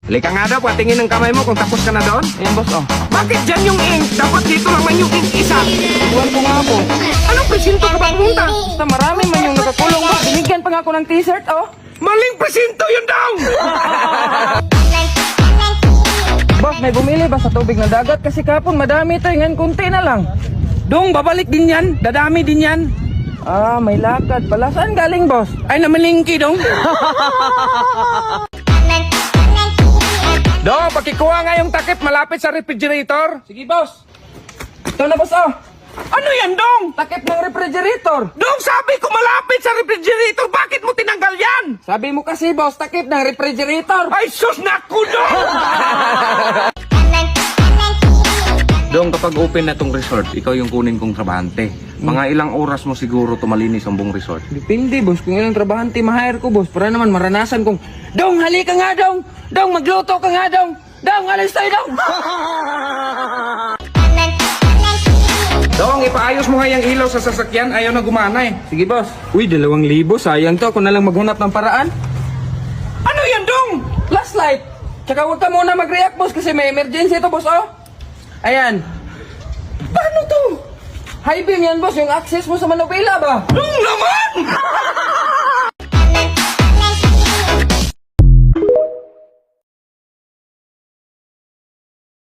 Lika nga daw, patingin ng kamay mo kung tapos ka na doon. Ayan, boss, oh. Bakit dyan yung ink? Dapat dito naman yung ink isa. Buwan ko nga, boss. Anong presinto ka ba pumunta? Basta marami man yung nakakulong, boss. Binigyan pa nga ako ng t-shirt, oh. Maling presinto yun daw! Boss, may bumili ba sa tubig na dagat? Kasi kapon, madami to, ngayon kunti na lang. Dong, babalik din yan. Dadami din yan. Ah, may lakad pala. Saan galing, boss? Ay, namalingki, Dong. Dong, pakikuha nga yung takip malapit sa refrigerator. Sige, boss. Ito na, boss, oh. Ano yan, Dong? Takip ng refrigerator. Dong, sabi ko malapit sa refrigerator. Bakit mo tinanggal yan? Sabi mo kasi, boss, takip ng refrigerator. Ay, sus, naku, Dong! Dong, kapag open na tong resort, ikaw yung kunin kong trabahante. Mga ilang oras mo siguro tumalinis ang buong resort. Depende, boss. Kung ilang trabahante ma-hire ko, boss. Para naman maranasan kong, Dong, halika nga, Dong. Dong, magluto ka nga, Dong. Dong, alis tayo, Dong. Dong, ipaayos mo nga yung ilaw sa sasakyan. Ayaw na gumana eh. Sige, boss. Uy, 2,000. Sayang to. Ako na lang maghanap ng paraan. Ano yan, Dong? Flashlight. Tsaka huwag ka muna mag-react, boss. Kasi may emergency to, boss, oh. Ayan. Paano to? High beam yan, boss. Yung access mo sa manubela ba? Dong naman!